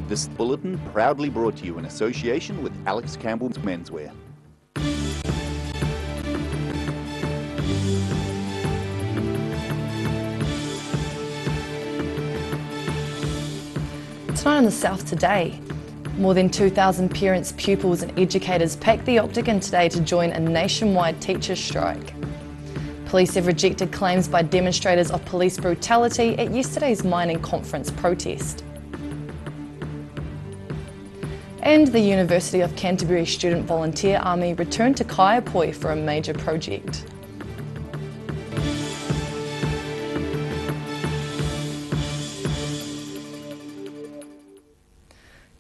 This bulletin proudly brought to you in association with Alex Campbell's Menswear. Tonight in the South today, more than 2,000 parents, pupils and educators packed the Octagon today to join a nationwide teachers' strike. Police have rejected claims by demonstrators of police brutality at yesterday's mining conference protest. And the University of Canterbury Student Volunteer Army returned to Kaiapoi for a major project.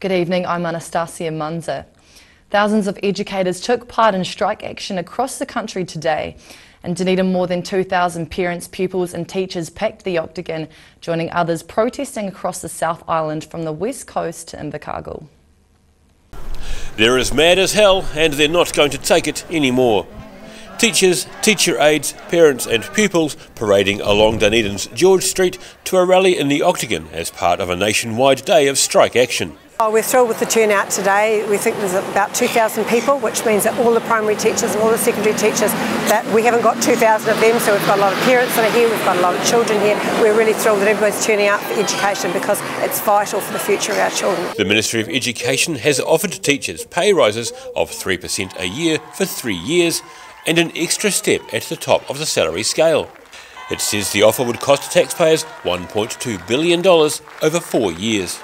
Good evening, I'm Anastasia Munzer. Thousands of educators took part in strike action across the country today. In Dunedin, more than 2,000 parents, pupils and teachers packed the Octagon, joining others protesting across the South Island from the west coast to Invercargill. They're as mad as hell and they're not going to take it anymore. Teachers, teacher aides, parents and pupils parading along Dunedin's George Street to a rally in the Octagon as part of a nationwide day of strike action. We're thrilled with the turnout today. We think there's about 2,000 people, which means that all the primary teachers and all the secondary teachers, that we haven't got 2,000 of them, so we've got a lot of parents that are here, we've got a lot of children here. We're really thrilled that everybody's turning out for education because it's vital for the future of our children. The Ministry of Education has offered teachers pay rises of 3% a year for 3 years and an extra step at the top of the salary scale. It says the offer would cost taxpayers $1.2 billion over 4 years.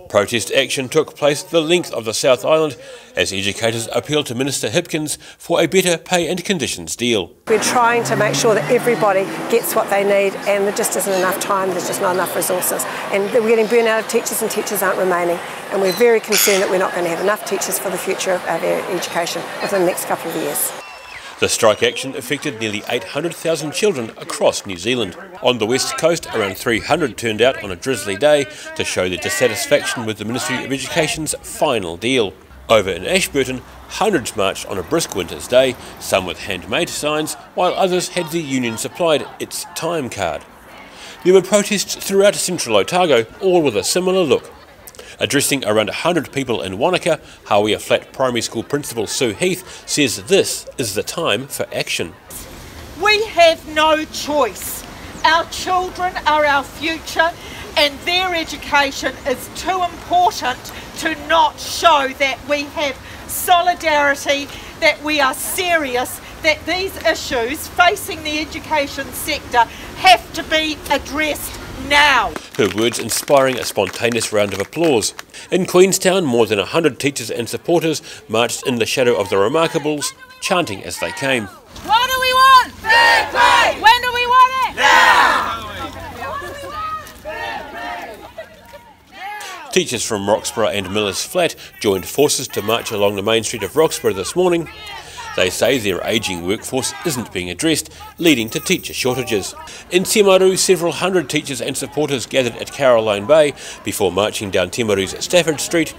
Protest action took place the length of the South Island as educators appealed to Minister Hipkins for a better pay and conditions deal. We're trying to make sure that everybody gets what they need, and there just isn't enough time, there's just not enough resources. And we're getting burnt out of teachers and teachers aren't remaining. And we're very concerned that we're not going to have enough teachers for the future of our education within the next couple of years. The strike action affected nearly 800,000 children across New Zealand. On the west coast, around 300 turned out on a drizzly day to show their dissatisfaction with the Ministry of Education's final deal. Over in Ashburton, hundreds marched on a brisk winter's day, some with handmade signs, while others had the union supplied its time card. There were protests throughout central Otago, all with a similar look. Addressing around 100 people in Wanaka, Hawea Flat Primary School Principal Sue Heath says this is the time for action. We have no choice. Our children are our future and their education is too important to not show that we have solidarity, that we are serious, that these issues facing the education sector have to be addressed now. Her words inspiring a spontaneous round of applause. In Queenstown, more than 100 teachers and supporters marched in the shadow of the Remarkables, chanting as they came. What do we want? Fair pay! When do we want it? Now! Teachers from Roxburgh and Millers Flat joined forces to march along the main street of Roxburgh this morning. They say their ageing workforce isn't being addressed, leading to teacher shortages. In Timaru, several hundred teachers and supporters gathered at Caroline Bay before marching down Timaru's Stafford Street,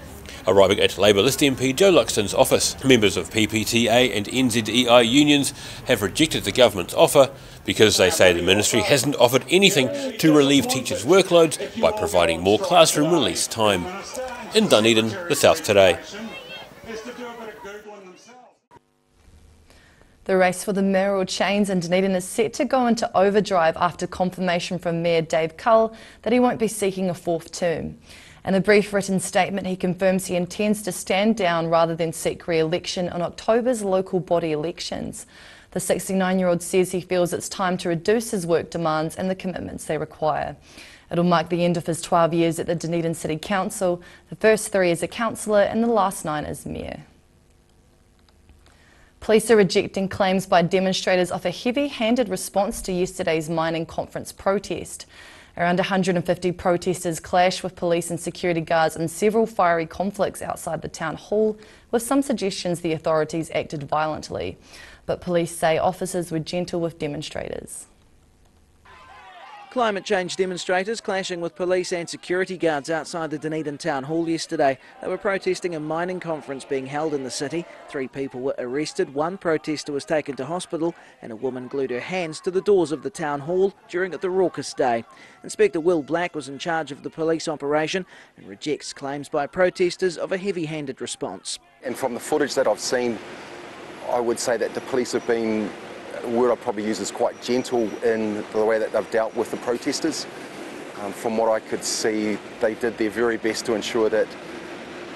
arriving at Labour-list MP Joe Luxton's office. Members of PPTA and NZEI unions have rejected the government's offer because they say the ministry hasn't offered anything to relieve teachers' workloads by providing more classroom release time. In Dunedin, the South today. The race for the mayoral chains in Dunedin is set to go into overdrive after confirmation from Mayor Dave Cull that he won't be seeking a fourth term. In a brief written statement, he confirms he intends to stand down rather than seek re-election on October's local body elections. The 69-year-old says he feels it's time to reduce his work demands and the commitments they require. It'll mark the end of his 12 years at the Dunedin City Council, the first 3 as a councillor and the last 9 as mayor. Police are rejecting claims by demonstrators of a heavy-handed response to yesterday's mining conference protest. Around 150 protesters clashed with police and security guards in several fiery conflicts outside the town hall, with some suggestions the authorities acted violently. But police say officers were gentle with demonstrators. Climate change demonstrators clashing with police and security guards outside the Dunedin Town Hall yesterday. They were protesting a mining conference being held in the city. 3 people were arrested, 1 protester was taken to hospital, and a woman glued her hands to the doors of the town hall during the raucous day. Inspector Will Black was in charge of the police operation and rejects claims by protesters of a heavy-handed response. And from the footage that I've seen, I would say that the police have been, the word I'd probably use is quite gentle in the way that they've dealt with the protesters. From what I could see, they did their very best to ensure that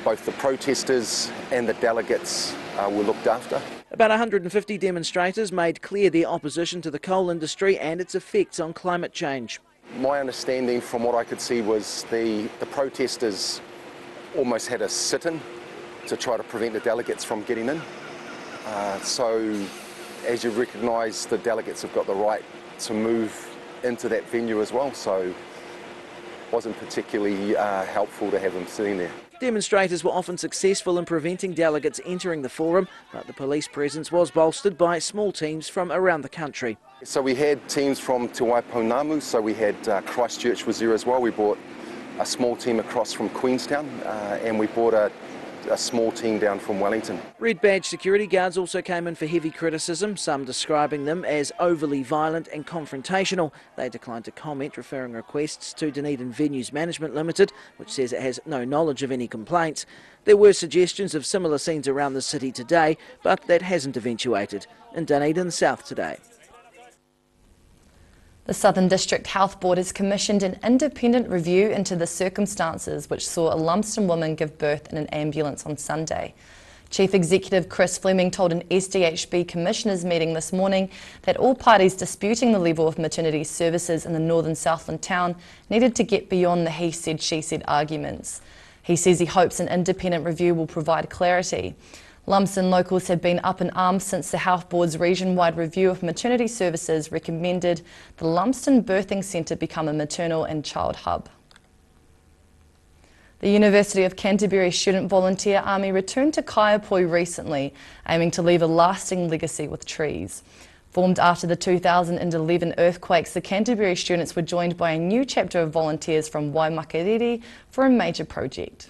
both the protesters and the delegates were looked after. About 150 demonstrators made clear their opposition to the coal industry and its effects on climate change. My understanding from what I could see was the protesters almost had a sit-in to try to prevent the delegates from getting in. So, as you recognise, the delegates have got the right to move into that venue as well, so it wasn't particularly helpful to have them sitting there. Demonstrators were often successful in preventing delegates entering the forum, but the police presence was bolstered by small teams from around the country. So we had teams from Te Waipounamu, so we had Christchurch was there as well. We brought a small team across from Queenstown, and we brought a small team down from Wellington. Red badge security guards also came in for heavy criticism, some describing them as overly violent and confrontational. They declined to comment, referring requests to Dunedin Venues Management Limited, which says it has no knowledge of any complaints. There were suggestions of similar scenes around the city today, but that hasn't eventuated. In Dunedin South today. The Southern District Health Board has commissioned an independent review into the circumstances which saw a Lumsden woman give birth in an ambulance on Sunday. Chief Executive Chris Fleming told an SDHB Commissioners meeting this morning that all parties disputing the level of maternity services in the northern Southland town needed to get beyond the he said, she said arguments. He says he hopes an independent review will provide clarity. Lumsden locals have been up in arms since the Health Board's region-wide review of maternity services recommended the Lumsden Birthing Centre become a maternal and child hub. The University of Canterbury Student Volunteer Army returned to Kaiapoi recently, aiming to leave a lasting legacy with trees. Formed after the 2011 earthquakes, the Canterbury students were joined by a new chapter of volunteers from Waimakariri for a major project.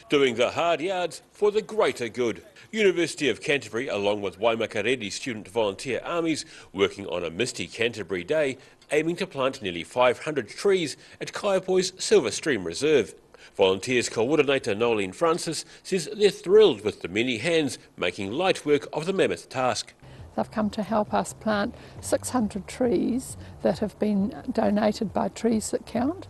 Doing the hard yards for the greater good. University of Canterbury, along with Waimakariri student volunteer armies, working on a misty Canterbury day, aiming to plant nearly 500 trees at Kaiapoi's Silver Stream Reserve. Volunteers coordinator Nolene Francis says they're thrilled with the many hands making light work of the mammoth task. They've come to help us plant 600 trees that have been donated by Trees That Count.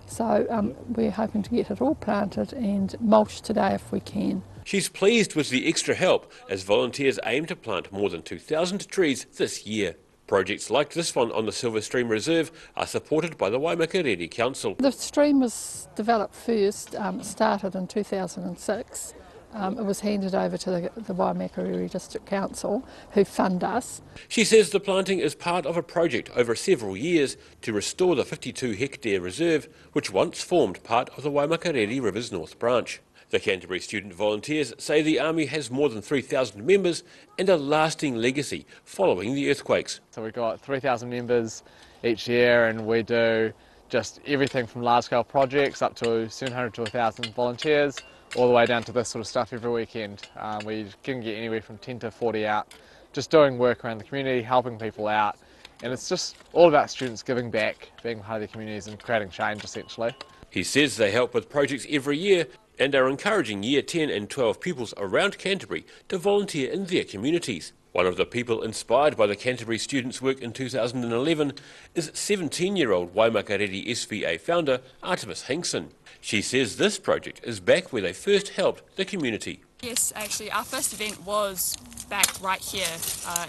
So we're hoping to get it all planted and mulched today if we can. She's pleased with the extra help as volunteers aim to plant more than 2,000 trees this year. Projects like this one on the Silver Stream Reserve are supported by the Waimakariri Council. The stream was developed first, started in 2006. It was handed over to the Waimakariri District Council, who fund us. She says the planting is part of a project over several years to restore the 52-hectare reserve, which once formed part of the Waimakariri River's North Branch. The Canterbury student volunteers say the army has more than 3,000 members and a lasting legacy following the earthquakes. So we've got 3,000 members each year, and we do just everything from large-scale projects up to 700 to 1,000 volunteers, all the way down to this sort of stuff every weekend. We can get anywhere from 10 to 40 out, just doing work around the community, helping people out. And it's just all about students giving back, being part of their communities and creating change, essentially. He says they help with projects every year and are encouraging Year 10 and 12 pupils around Canterbury to volunteer in their communities. One of the people inspired by the Canterbury students' work in 2011 is 17-year-old Waimakariri SVA founder Artemis Hinkson. She says this project is back where they first helped the community. Yes, actually, our first event was back right here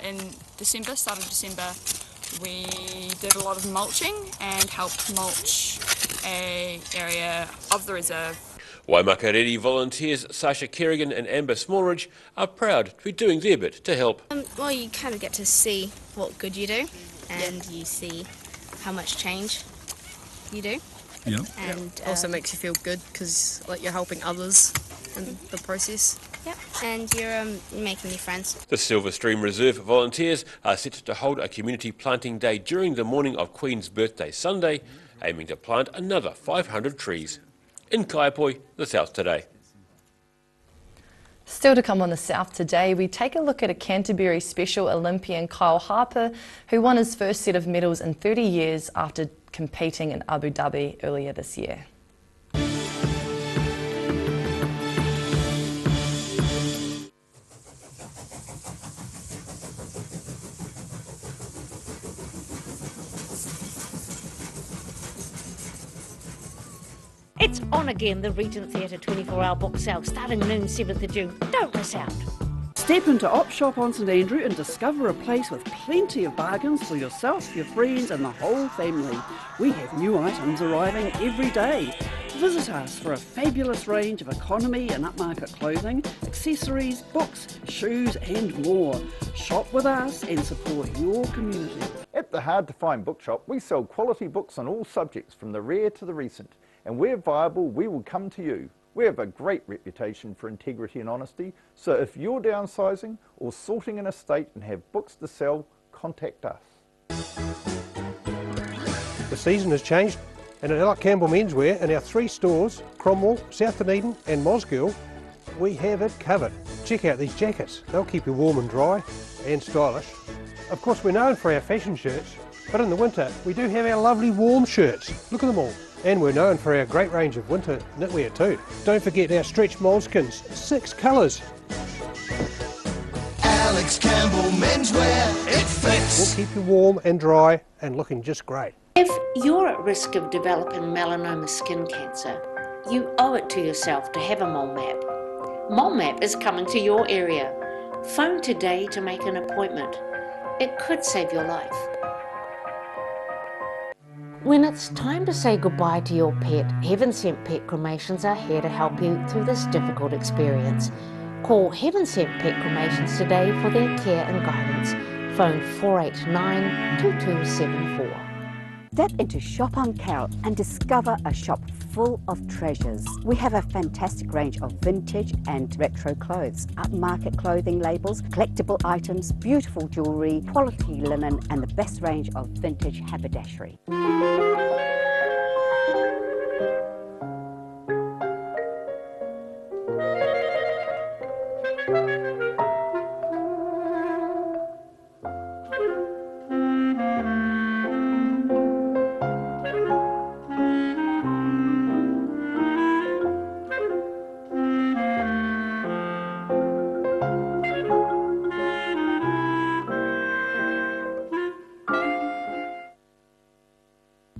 in December, start of December. We did a lot of mulching and helped mulch an area of the reserve. Waimakariri volunteers Sasha Kerrigan and Amber Smallridge are proud to be doing their bit to help. Well, you kind of get to see what good you do, and you see how much change you do. Yeah. And also makes you feel good because like you're helping others in the process. Yep, and you're making new friends. The Silver Stream Reserve volunteers are set to hold a community planting day during the morning of Queen's Birthday Sunday, aiming to plant another 500 trees. In Kaipoi, the South Today. Still to come on the South Today, we take a look at a Canterbury Special Olympian Kyle Harper, who won his first set of medals in 30 years after competing in Abu Dhabi earlier this year. It's on again, the Regent Theatre 24-hour book sale, starting noon 7th of June. Don't miss out. Step into Op Shop on St Andrew and discover a place with plenty of bargains for yourself, your friends and the whole family. We have new items arriving every day. Visit us for a fabulous range of economy and upmarket clothing, accessories, books, shoes and more. Shop with us and support your community. At the Hard to Find Bookshop, we sell quality books on all subjects from the rare to the recent. And where viable, we will come to you. We have a great reputation for integrity and honesty, so if you're downsizing or sorting an estate and have books to sell, contact us. The season has changed, and at Alec Campbell Menswear, in our 3 stores, Cromwell, South Dunedin and Mosgiel, we have it covered. Check out these jackets. They'll keep you warm and dry and stylish. Of course, we're known for our fashion shirts, but in the winter we do have our lovely warm shirts. Look at them all. And we're known for our great range of winter knitwear too. Don't forget our stretch moleskins, 6 colours. Alex Campbell Menswear, it fits. We'll keep you warm and dry and looking just great. If you're at risk of developing melanoma skin cancer, you owe it to yourself to have a mole map. Mole map is coming to your area. Phone today to make an appointment. It could save your life. When it's time to say goodbye to your pet, Heaven Sent Pet Cremations are here to help you through this difficult experience. Call Heaven Sent Pet Cremations today for their care and guidance. Phone 489 2274. Step into Shop on Carroll and discover a shop full of treasures. We have a fantastic range of vintage and retro clothes, upmarket clothing labels, collectible items, beautiful jewellery, quality linen and the best range of vintage haberdashery.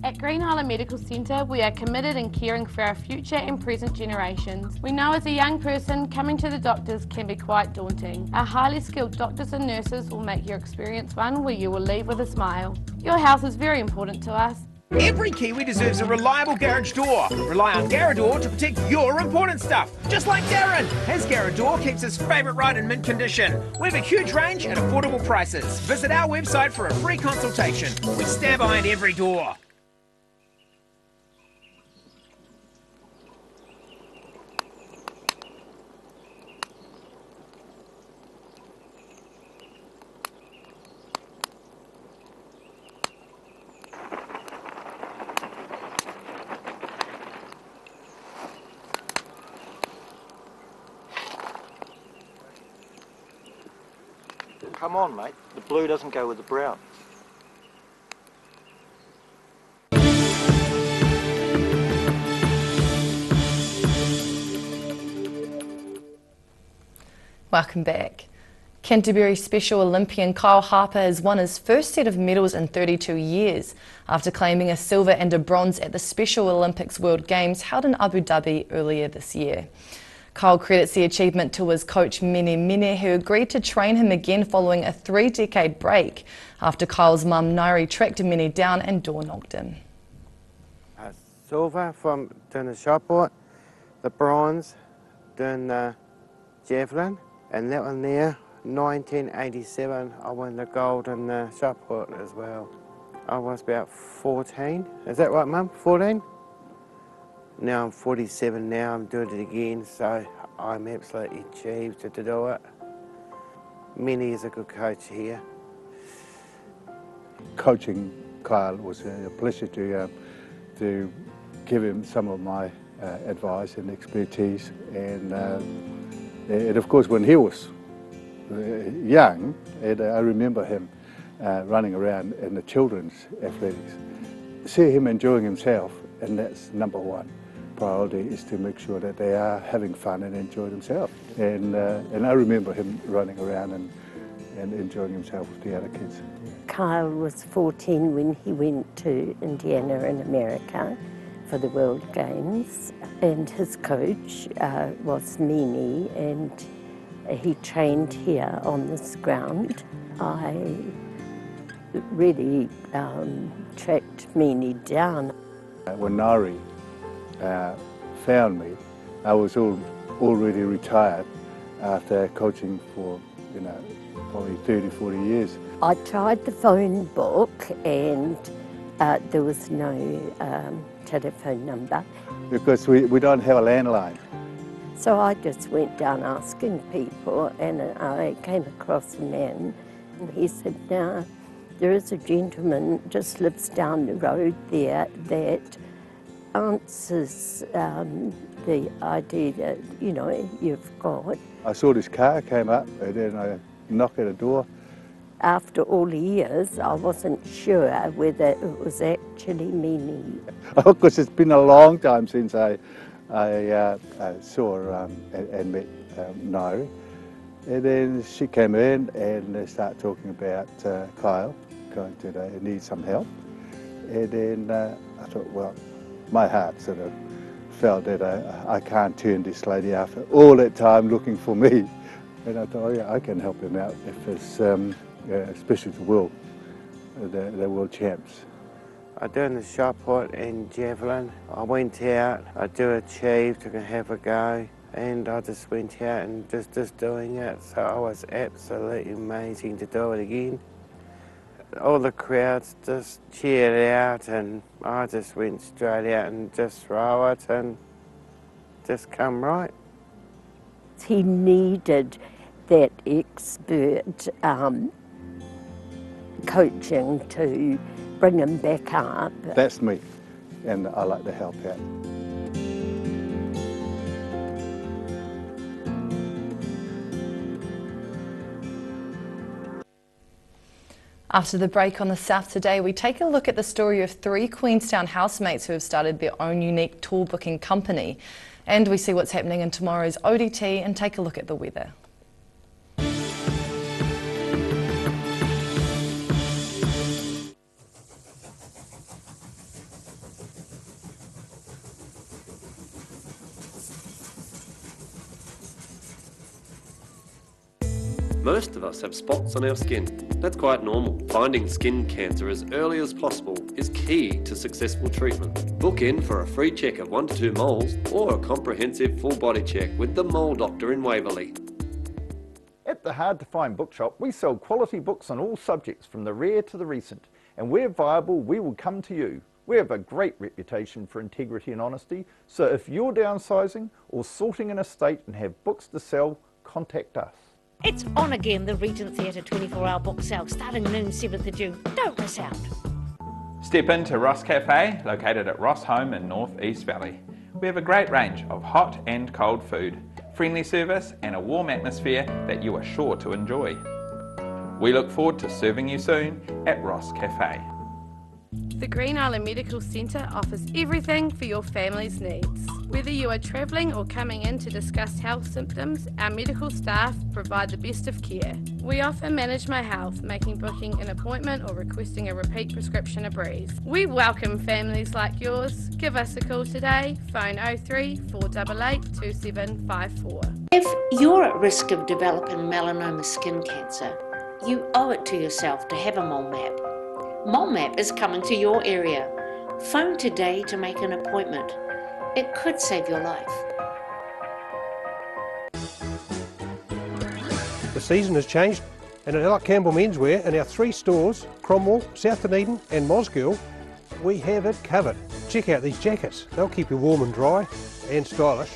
At Green Island Medical Centre, we are committed in caring for our future and present generations. We know as a young person, coming to the doctors can be quite daunting. Our highly skilled doctors and nurses will make your experience one where you will leave with a smile. Your health is very important to us. Every Kiwi deserves a reliable garage door. Rely on Garrador to protect your important stuff. Just like Darren. His Garrador keeps his favourite ride in mint condition. We have a huge range at affordable prices. Visit our website for a free consultation. We stand behind every door. Come on, mate. The blue doesn't go with the brown. Welcome back. Canterbury Special Olympian Kyle Harper has won his first set of medals in 32 years after claiming a silver and a bronze at the Special Olympics World Games held in Abu Dhabi earlier this year. Kyle credits the achievement to his coach Mene Mene, who agreed to train him again following a 3-decade break after Kyle's mum Nairi tracked Mene down and door-knocked him. Silver from doing the shot put, the bronze doing the javelin, and that one there, 1987, I won the gold in the shot put as well. I was about 14, is that right, Mum? 14? Now I'm 47 now, I'm doing it again, so I'm absolutely achieved to do it. Minnie is a good coach here. Coaching Kyle was a pleasure to give him some of my advice and expertise, and of course when he was young, I remember him running around in the children's athletics. See him enjoying himself, and that's number one priority, is to make sure that they are having fun and enjoy themselves. And I remember him running around and enjoying himself with the other kids. Kyle was 14 when he went to Indiana in America for the World Games, and his coach was Mimi, and he trained here on this ground. I really tracked Mimi down. When Nari found me, I was already retired after coaching for, probably 30, 40 years. I tried the phone book and there was no telephone number. Because we don't have a landline. So I just went down asking people, and I came across a man, and he said, "Now, there is a gentleman just lives down the road there that answers the idea that, you've got." I saw this car came up, and then I knocked at the door. After all the years, I wasn't sure whether it was actually Mimi. Because it's been a long time since I saw and met Nari. And then she came in and they started talking about Kyle going today and need some help. And then I thought, well, my heart sort of felt that I can't turn this lady after all that time looking for me. And I thought, oh yeah, I can help him out if it's, especially the world champs. I done the shot put and javelin. I went out, I do achieve to have a go, and I just went out and just doing it. So I was absolutely amazing to do it again. All the crowds just cheered out, and I just went straight out and just throw it and just come right. He needed that expert coaching to bring him back up. That's me, and I like to help out. After the break on the South Today, we take a look at the story of 3 Queenstown housemates who have started their own unique tour booking company. And we see what's happening in tomorrow's ODT and take a look at the weather. Most of us have spots on our skin. That's quite normal. Finding skin cancer as early as possible is key to successful treatment. Book in for a free check of 1 to 2 moles or a comprehensive full body check with the Mole Doctor in Waverley. At the Hard to Find Bookshop, we sell quality books on all subjects from the rare to the recent, and where viable, we will come to you. We have a great reputation for integrity and honesty, so if you're downsizing or sorting an estate and have books to sell, contact us. It's on again, the Regent Theatre 24-hour book sale, starting noon 7th of June. Don't miss out. Step into Ross Cafe, located at Ross Home in North East Valley. We have a great range of hot and cold food, friendly service and a warm atmosphere that you are sure to enjoy. We look forward to serving you soon at Ross Cafe. The Green Island Medical Centre offers everything for your family's needs. Whether you are travelling or coming in to discuss health symptoms, our medical staff provide the best of care. We offer Manage My Health, making booking an appointment or requesting a repeat prescription a breeze. We welcome families like yours. Give us a call today, phone 03 488 2754. If you're at risk of developing melanoma skin cancer, you owe it to yourself to have a mole map. Mole Map is coming to your area. Phone today to make an appointment. It could save your life. The season has changed, and at Campbell Menswear, in our 3 stores, Cromwell, South Dunedin and Mosgiel, we have it covered. Check out these jackets. They'll keep you warm and dry and stylish.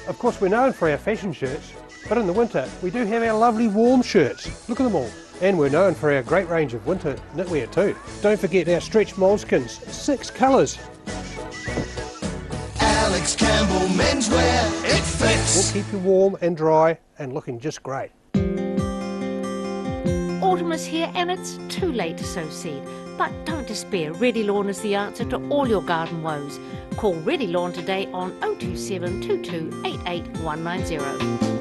Of course, we're known for our fashion shirts, but in the winter we do have our lovely warm shirts. Look at them all. And we're known for our great range of winter knitwear too. Don't forget our stretch moleskins, 6 colours. Alex Campbell Menswear, it fits. We'll keep you warm and dry and looking just great. Autumn is here and it's too late to sow seed. But don't despair, Ready Lawn is the answer to all your garden woes. Call Ready Lawn today on 027 22 88 190.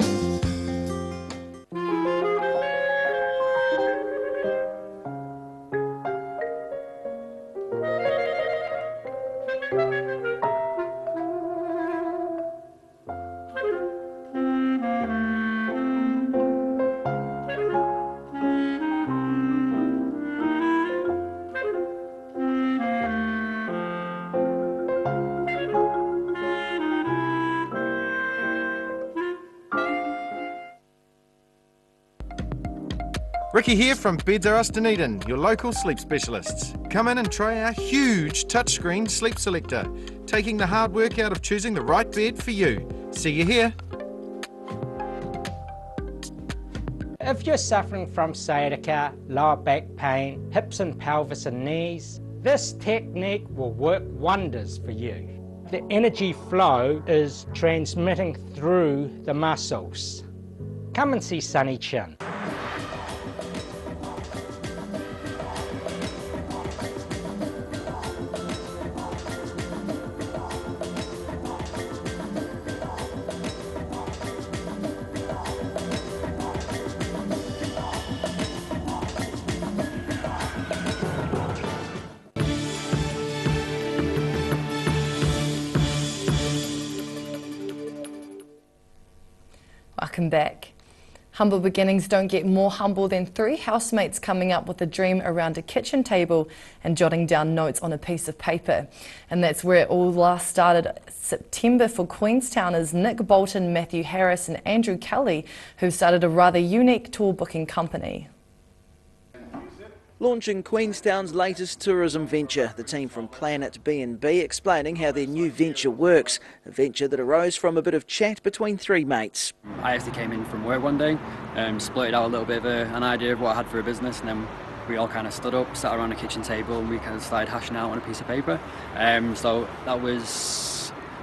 Ricky here from Beds R Us Dunedin, your local sleep specialists. Come in and try our huge touchscreen sleep selector, taking the hard work out of choosing the right bed for you. See you here. If you're suffering from sciatica, lower back pain, hips and pelvis and knees, this technique will work wonders for you. The energy flow is transmitting through the muscles. Come and see Sunny Chin. Welcome back. Humble beginnings don't get more humble than 3 housemates coming up with a dream around a kitchen table and jotting down notes on a piece of paper. And that's where it all last started September for Queenstowners Nick Bolton, Matthew Harris and Andrew Kelly, who started a rather unique tour booking company. Launching Queenstown's latest tourism venture, the team from Planet B&B explaining how their new venture works, a venture that arose from a bit of chat between 3 mates. I actually came in from work one day, splurted out a little bit of an idea of what I had for a business, and then we all kind of stood up, sat around a kitchen table and we kind of started hashing out on a piece of paper. So that was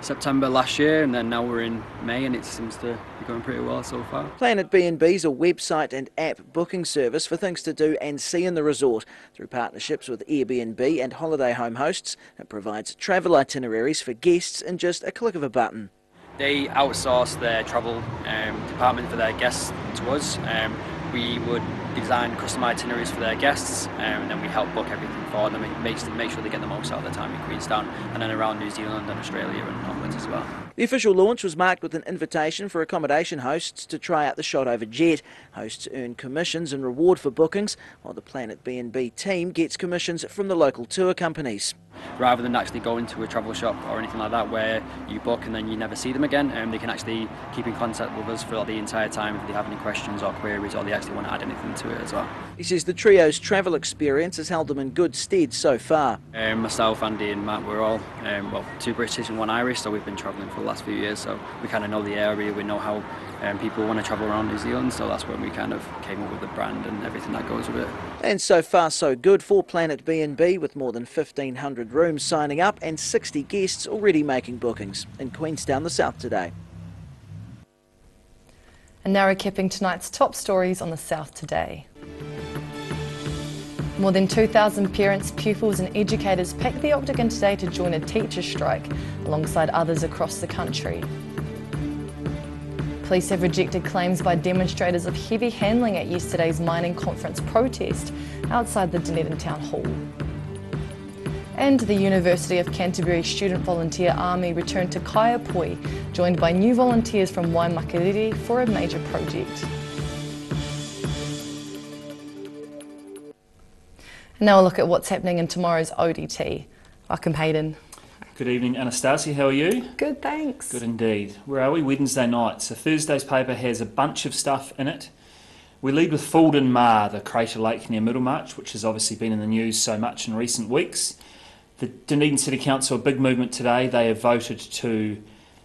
September last year, and then now we're in May and it seems to be going pretty well so far. Planet B&B's a website and app booking service for things to do and see in the resort. Through partnerships with Airbnb and holiday home hosts, it provides travel itineraries for guests in just a click of a button. They outsource their travel department for their guests to us. We would design custom itineraries for their guests, and then we help book everything for them and make sure they get the most out of their time in Queenstown and then around New Zealand and Australia and onwards as well. The official launch was marked with an invitation for accommodation hosts to try out the shot over jet. Hosts earn commissions in reward for bookings, while the Planet B&B team gets commissions from the local tour companies. Rather than actually going to a travel shop or anything like that where you book and then you never see them again, they can actually keep in contact with us for the entire time if they have any questions or queries or they actually want to add anything to it as well. He says the trio's travel experience has held them in good stead so far. Myself, Andy and Matt, we're all 2 British and 1 Irish, so we've been travelling for the last few years, so we kind of know the area, we know how people want to travel around New Zealand, so that's when we kind of came up with the brand and everything that goes with it. And so far so good for Planet B&B, with more than 1,500 rooms signing up and 60 guests already making bookings in Queenstown, the South today. And now recapping tonight's top stories on the South today. More than 2,000 parents, pupils and educators packed the Octagon today to join a teachers' strike alongside others across the country. Police have rejected claims by demonstrators of heavy handling at yesterday's mining conference protest outside the Dunedin Town Hall. And the University of Canterbury Student Volunteer Army returned to Kaiapoi, joined by new volunteers from Waimakariri for a major project. And now a look at what's happening in tomorrow's ODT. Welcome, Hayden. Good evening, Anastasia. How are you? Good, thanks. Good indeed. Where are we? Wednesday night. So Thursday's paper has a bunch of stuff in it. We lead with Fulden Mar, the crater lake near Middlemarch, which has obviously been in the news so much in recent weeks. The Dunedin City Council, a big movement today. They have voted to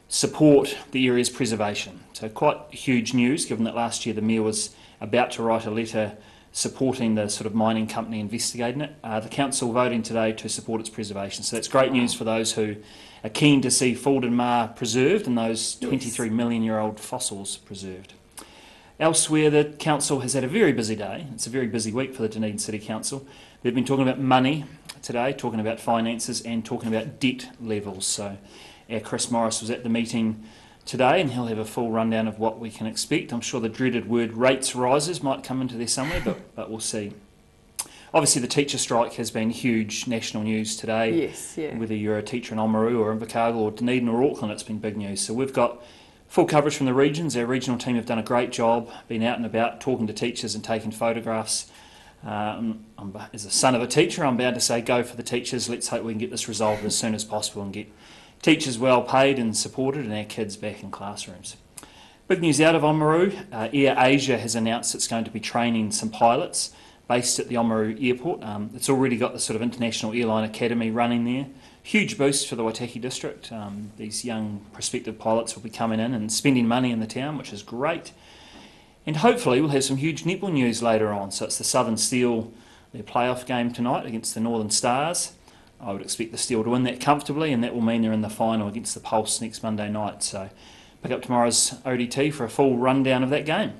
support the area's preservation. So quite huge news, given that last year the Mayor was about to write a letter supporting the sort of mining company investigating it. The Council voting today to support its preservation. So that's great news for those who are keen to see Fulden Mar preserved and those 23 million-year-old fossils preserved. Elsewhere, the Council has had a very busy day. It's a very busy week for the Dunedin City Council. They've been talking about money today, talking about finances and talking about debt levels. So our Chris Morris was at the meeting today and he'll have a full rundown of what we can expect. I'm sure the dreaded word rates rises might come into there somewhere, but we'll see. Obviously the teacher strike has been huge national news today. Yes, yeah. Whether you're a teacher in Oamaru or Invercargill or Dunedin or Auckland, it's been big news. So we've got full coverage from the regions. Our regional team have done a great job, been out and about talking to teachers and taking photographs. As a son of a teacher, I'm bound to say go for the teachers. Let's hope we can get this resolved as soon as possible and get teachers well paid and supported and our kids back in classrooms. Big news out of Oamaru. Air Asia has announced it's going to be training some pilots based at the Oamaru airport. It's already got the sort of International Airline Academy running there. Huge boost for the Waitaki district. These young prospective pilots will be coming in and spending money in the town, which is great. And hopefully we'll have some huge netball news later on. So it's the Southern Steel, their playoff game tonight against the Northern Stars. I would expect the Steel to win that comfortably, and that will mean they're in the final against the Pulse next Monday night. So pick up tomorrow's ODT for a full rundown of that game.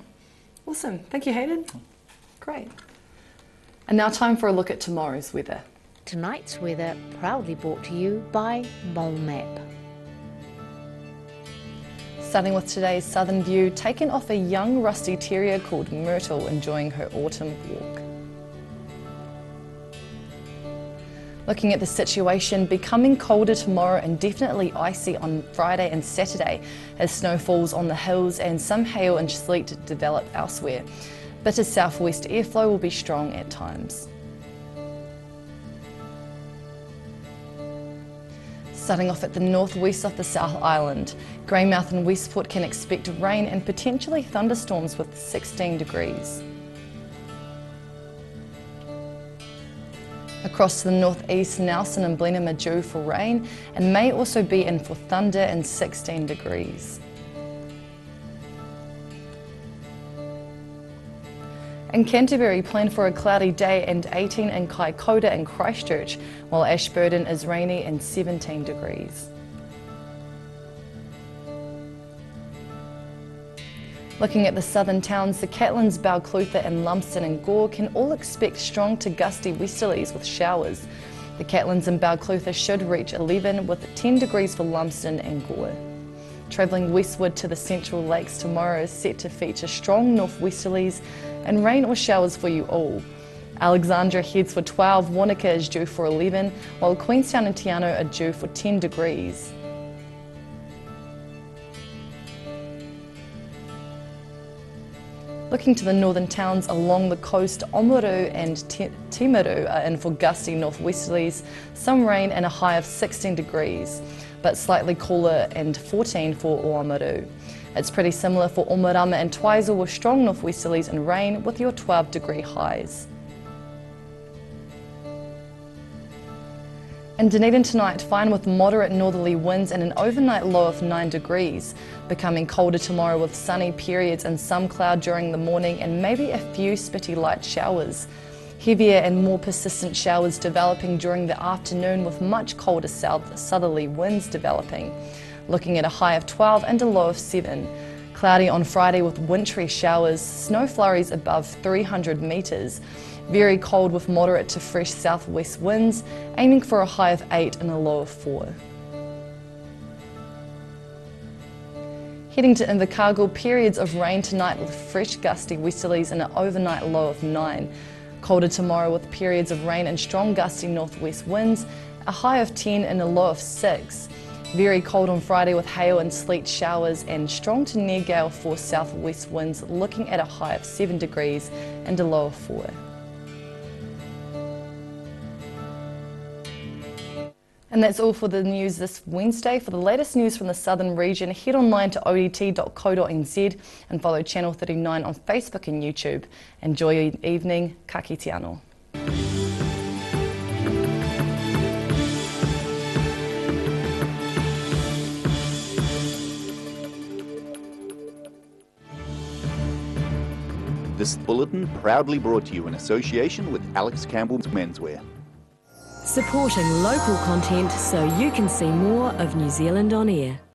Awesome. Thank you, Hayden. Great. And now time for a look at tomorrow's weather. Tonight's weather proudly brought to you by Mole Map. Starting with today's southern view, taken off a young rusty terrier called Myrtle enjoying her autumn walk. Looking at the situation, becoming colder tomorrow and definitely icy on Friday and Saturday as snow falls on the hills and some hail and sleet develop elsewhere. Bitter southwest airflow will be strong at times. Starting off at the northwest of the South Island, Greymouth and Westport can expect rain and potentially thunderstorms with 16 degrees. Across to the northeast, Nelson and Blenheim are due for rain and may also be in for thunder and 16 degrees. In Canterbury, plan for a cloudy day and 18 in Kaikoura and Christchurch, while Ashburton is rainy and 17 degrees. Looking at the southern towns, the Catlins, Balclutha and Lumsden and Gore can all expect strong to gusty westerlies with showers. The Catlins and Balclutha should reach 11 with 10 degrees for Lumsden and Gore. Travelling westward to the Central Lakes tomorrow is set to feature strong northwesterlies and rain or showers for you all. Alexandra heads for 12, Wanaka is due for 11, while Queenstown and Te Anau are due for 10 degrees. Looking to the northern towns along the coast, Oamaru and Timaru are in for gusty northwesterlies, some rain and a high of 16 degrees, but slightly cooler and 14 for Oamaru. It's pretty similar for Omarama and Twizel with strong northwesterlies and rain with your 12-degree highs. In Dunedin tonight, fine with moderate northerly winds and an overnight low of 9 degrees. Becoming colder tomorrow with sunny periods and some cloud during the morning and maybe a few spitty light showers. Heavier and more persistent showers developing during the afternoon with much colder southerly winds developing. Looking at a high of 12 and a low of 7. Cloudy on Friday with wintry showers, snow flurries above 300 metres. Very cold with moderate to fresh southwest winds, aiming for a high of 8 and a low of 4. Heading to Invercargill, periods of rain tonight with fresh gusty westerlies and an overnight low of 9. Colder tomorrow with periods of rain and strong gusty northwest winds, a high of 10 and a low of 6. Very cold on Friday with hail and sleet showers and strong to near gale force southwest winds, looking at a high of 7 degrees and a low of 4. And that's all for the news this Wednesday. For the latest news from the southern region, head online to odt.co.nz and follow Channel 39 on Facebook and YouTube. Enjoy your evening. Ka kite anō. This bulletin proudly brought to you in association with Alex Campbell's Menswear. Supporting local content so you can see more of New Zealand on air.